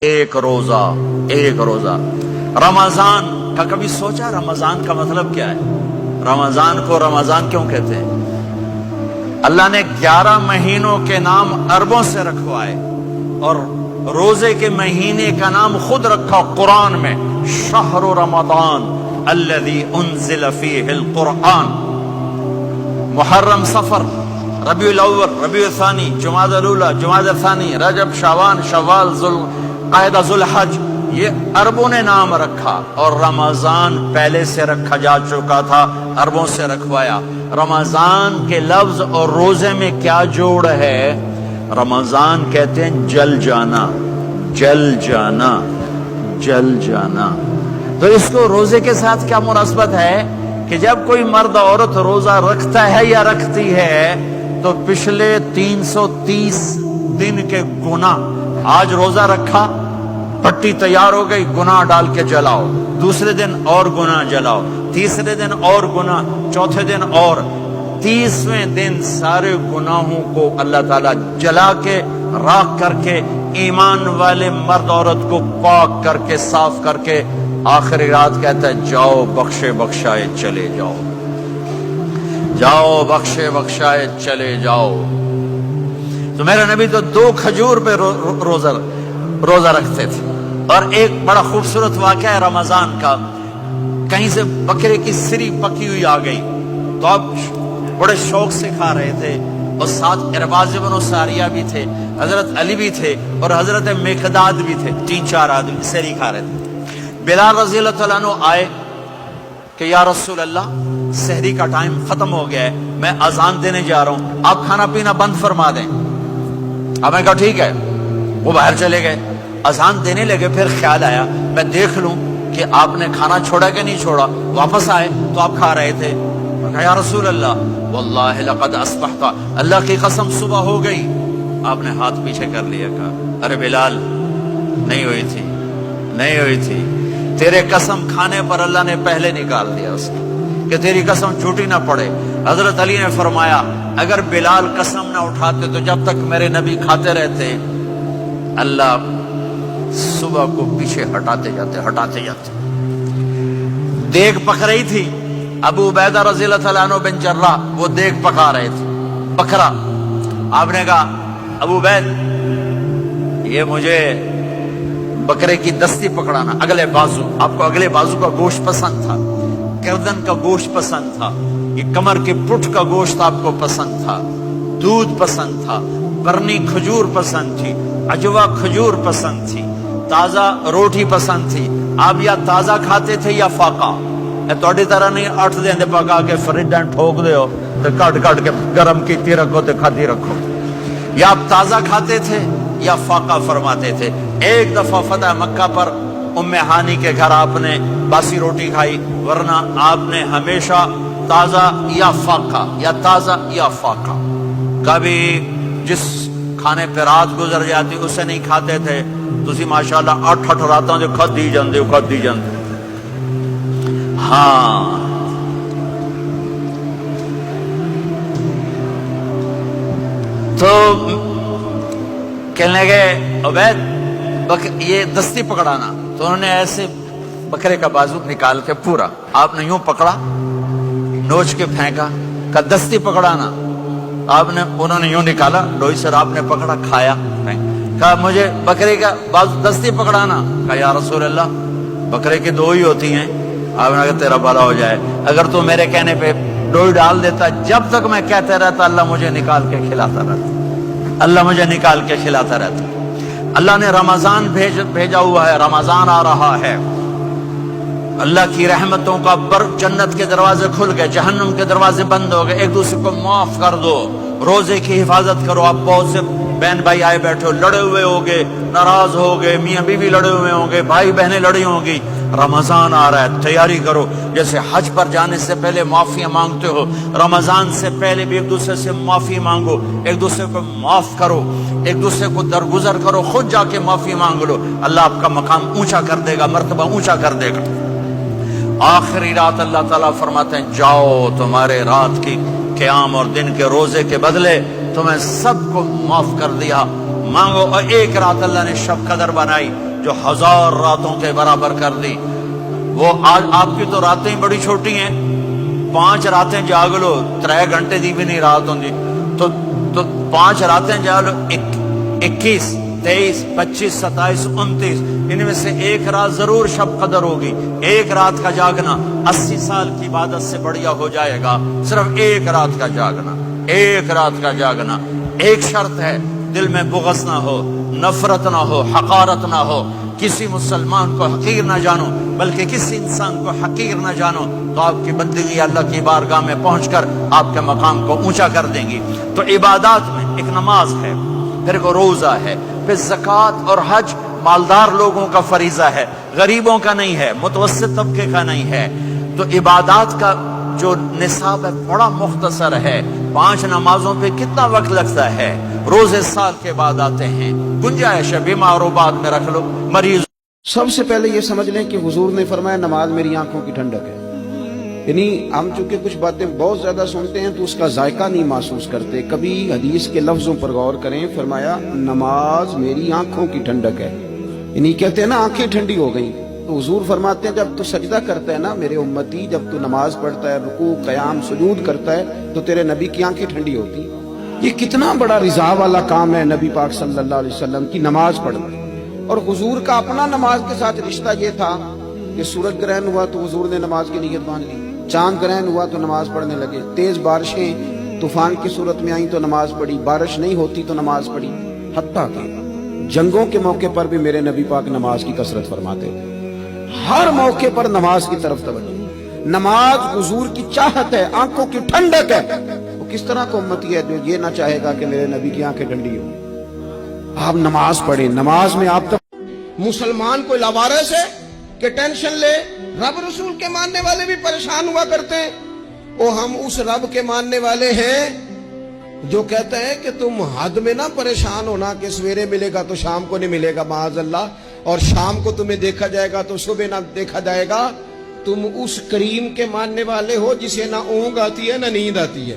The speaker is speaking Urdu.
ایک روزہ رمضان کا کبھی سوچا رمضان کا مطلب کیا ہے؟ رمضان کو رمضان کیوں کہتے ہیں؟ اللہ نے 11 مہینوں کے نام عربوں سے رکھوائے اور روزے کے مہینے کا نام خود رکھا قرآن میں، شہر رمضان الذی انزل فیہ القرآن۔ محرم، صفر، ربیع الاول، ربیع الثانی، جمادی الاولی، جمادی الثانی، رجب، شعبان، شوال، ذوالقعدہ، ذوالحج، یہ عربوں نے نام رکھا اور رمضان پہلے سے رکھا جا چکا تھا، عربوں سے رکھوایا۔ رمضان کے لفظ اور روزے میں کیا جوڑ ہے؟ رمضان کہتے ہیں جل جانا، جل جانا، جل جانا۔ تو اس کو روزے کے ساتھ کیا مناسبت ہے کہ جب کوئی مرد عورت روزہ رکھتا ہے یا رکھتی ہے تو پچھلے 330 دن کے گناہ، آج روزہ رکھا، پٹی تیار ہو گئی، گناہ ڈال کے جلاؤ، دوسرے دن اور گناہ جلاؤ، تیسرے دن اور گناہ، چوتھے دن اور، 30ویں دن سارے گناہوں کو اللہ تعالیٰ جلا کے راکھ کر کے ایمان والے مرد عورت کو پاک کر کے صاف کر کے آخری رات کہتا ہے جاؤ بخشے بخشائے چلے جاؤ، جاؤ بخشے بخشائے چلے جاؤ۔ تو میرا نبی تو 2 کھجور پہ روزہ رکھتے تھے۔ اور ایک بڑا خوبصورت واقعہ ہے رمضان کا، کہیں سے بکرے کی سری پکی ہوئی آ گئی تو اب بڑے شوق سے کھا رہے تھے، اور ساتھ ارباز بن ساریہ بھی تھے، حضرت علی بھی تھے اور حضرت مقداد بھی تھے، 3-4 آدمی سری کھا رہے تھے۔ بلال رضی اللہ تعالیٰ عنہ آئے کہ یا رسول اللہ سحری کا ٹائم ختم ہو گیا ہے، میں اذان دینے جا رہا ہوں، آپ کھانا پینا بند فرما دیں۔ اب میں کہا ٹھیک ہے، وہ باہر چلے گئے، اذان دینے لگے، پھر خیال آیا میں دیکھ لوں کہ آپ نے کھانا چھوڑا کہ نہیں چھوڑا۔ واپس آئے تو آپ کھا رہے تھے۔ میں کہا یا رسول اللہ واللہ لقد اصبحت، اللہ کی قسم صبح ہو گئی۔ آپ نے ہاتھ پیچھے کر لیا، کہا ارے بلال نہیں ہوئی تھی، نہیں ہوئی تھی، تیرے قسم کھانے پر اللہ نے پہلے نکال دیا اس کو کہ تیری قسم جھوٹی نہ پڑے۔ حضرت علی نے فرمایا اگر بلال قسم نہ اٹھاتے تو جب تک میرے نبی کھاتے رہتے اللہ صبح کو پیچھے ہٹاتے جاتے۔ دیگ پک رہی تھی، ابو عبیدہ رضی اللہ تعالیٰ عنہ بن جراح وہ دیگ پکا رہے تھے، بکرا۔ آپ نے کہا ابو عبید یہ مجھے بکرے کی دستی پکڑانا، اگلے بازو، آپ کو اگلے بازو کا گوشت پسند تھا، گردن کا گوشت پسند تھا، یہ کمر کے پٹھ کا گوشت آپ کو پسند تھا، دودھ پسند تھا، برنی کھجور پسند تھی، عجوا کھجور پسند تھی، تازہ روٹی پسند تھی۔ آپ یا تازہ کھاتے تھے یا فاقہ، توڑی طرح نہیں 8 دن دے پکا کے فریڈاں ٹھوک دے ہو تو کٹ کے گرم کیتی رکھو تو کھاتی رکھو، یا آپ تازہ کھاتے تھے یا فاقہ فرماتے تھے۔ ایک دفعہ فتح مکہ پر ام ہانی کے گھر آپ نے باسی روٹی کھائی، ورنہ آپ نے ہمیشہ تازہ یا فاقہ، یا تازہ یا فاقہ۔ کبھی جس کھانے پہ رات گزر جاتی اسے نہیں کھاتے تھے، تسی ماشاءاللہ 8 راتوں جو کھدی جاندے ہو۔ ہاں تو کہنے لگے عبید یہ دستی پکڑانا، تو انہوں نے ایسے بکرے کا بازو نکال کے پورا آپ نے یوں پکڑا، نوچ کے پھینکا، کہا دستی پکڑانا، انہوں نے یوں نکالا ڈوئی سے، آپ نے پکڑا، کھایا، کہا مجھے بکرے کا بازو دستی پکڑانا، کہا یا رسول اللہ بکرے کی 2 ہی ہوتی ہیں۔ آپ نے کہا تیرا بھلا ہو جائے، اگر تو میرے کہنے پہ ڈوئی ڈال دیتا، جب تک میں کہتے رہتا اللہ مجھے نکال کے کھلاتا رہتا، اللہ مجھے نکال کے کھلاتا رہتا۔ اللہ نے رمضان بھیجا ہوا ہے، رمضان آ رہا ہے، اللہ کی رحمتوں کا جنت کے دروازے کھل گئے، جہنم کے دروازے بند ہو گئے، ایک دوسرے کو معاف کر دو، روزے کی حفاظت کرو۔ آپ بہت سے بہن بھائی آئے بیٹھے ہو، لڑے ہوئے ہوگے، ناراض ہوگے، میاں بیوی لڑے ہوئے ہوں گے، بھائی بہنیں لڑی ہوں گی۔ رمضان آ رہا ہے، تیاری کرو۔ جیسے حج پر جانے سے پہلے معافیاں مانگتے ہو، رمضان سے پہلے بھی ایک دوسرے سے معافی مانگو، ایک دوسرے کو معاف کرو، ایک دوسرے کو درگزر کرو، خود جا کے معافی مانگ لو، اللہ آپ کا مقام اونچا کر دے گا، مرتبہ اونچا کر دے گا۔ آخری رات اللہ تعالیٰ فرماتے ہیں جاؤ تمہارے رات کی قیام اور دن کے روزے کے بدلے تمہیں سب کو معاف کر دیا، مانگو۔ اور ایک رات اللہ نے شب قدر بنائی، جو 1000 راتوں کے برابر کر دی. وہ آج آپ کی تو راتیں بڑی چھوٹی ہیں, 5 راتیں جاگ لو 3 گھنٹے دی بھی نہیں رات ہوندی, تو 5 راتیں جاگ لو 21 23 25 27 29, ان میں سے ایک رات ضرور شب قدر ہوگی. ایک رات کا جاگنا 80 سال کی عبادت سے بڑھیا ہو جائے گا. صرف ایک رات کا جاگنا, ایک رات کا جاگنا. ایک شرط ہے, دل میں بغض نہ ہو, نفرت نہ ہو, حقارت نہ ہو. کسی مسلمان کو حقیر نہ جانو, بلکہ کسی انسان کو حقیر نہ جانو, تو آپ کی بندگی اللہ کی بارگاہ میں پہنچ کر آپ کے مقام کو اونچا کر دیں گی. تو عبادات میں ایک نماز ہے, پھر ایک روزہ ہے, پھر زکوٰۃ اور حج مالدار لوگوں کا فریضہ ہے, غریبوں کا نہیں ہے, متوسط طبقے کا نہیں ہے. تو عبادات کا جو نصاب ہے بڑا مختصر ہے. 5 نمازوں پہ کتنا وقت لگتا ہے؟ روزے سال کے بعد آتے ہیں, گنجائش ہے بیمار و بعد میں رکھ لو, مریض. سب سے پہلے یہ سمجھ لیں کہ حضور نے فرمایا نماز میری آنکھوں کی ٹھنڈک ہے. یعنی ہم چونکہ کچھ باتیں بہت زیادہ سنتے ہیں تو اس کا ذائقہ نہیں محسوس کرتے. کبھی حدیث کے لفظوں پر غور کریں. فرمایا نماز میری آنکھوں کی ٹھنڈک ہے. یعنی کہتے ہیں نا آنکھیں ٹھنڈی ہو گئیں, تو حضور فرماتے ہیں جب تو سجدہ کرتا ہے نا میرے امتی, جب تو نماز پڑھتا ہے, رکوع قیام سجود کرتا ہے, تو تیرے نبی کی آنکھیں ٹھنڈی ہوتی. یہ کتنا بڑا رضا والا کام ہے نبی پاک صلی اللہ علیہ وسلم کی نماز پڑھنا. اور حضور کا اپنا نماز کے ساتھ رشتہ یہ تھا کہ سورج گرہن ہوا تو حضور نے نماز کی نیت باندھ لی, چاند گرہن ہوا تو نماز پڑھنے لگے, تیز بارشیں طوفان کی صورت میں آئیں تو نماز پڑھی, بارش نہیں ہوتی تو نماز پڑھی. حتیٰ کہ جنگوں کے موقع پر بھی میرے نبی پاک نماز کی کثرت فرماتے تھے. ہر موقع پر نماز کی طرف توجہ. نماز حضور کی چاہت ہے, آنکھوں کی ٹھنڈک ہے. وہ کس طرح کا امتی ہے جو یہ نہ چاہے گا کہ میرے نبی کی آنکھیں ٹھنڈی ہوں. آپ نماز پڑھیں, نماز میں آپ تک مسلمان کو لاوارث ہے کہ ٹینشن لے. رب رسول کے ماننے والے بھی پریشان ہوا کرتے ہیں. وہ ہم اس رب کے ماننے والے ہیں جو کہتا ہے کہ تم حد میں نہ پریشان ہونا کہ سویرے ملے گا تو شام کو نہیں ملے گا معاذ اللہ, اور شام کو تمہیں دیکھا جائے گا تو صبح نہ دیکھا جائے گا. تم اس کریم کے ماننے والے ہو جسے نہ اونگ آتی ہے نہ نیند آتی ہے.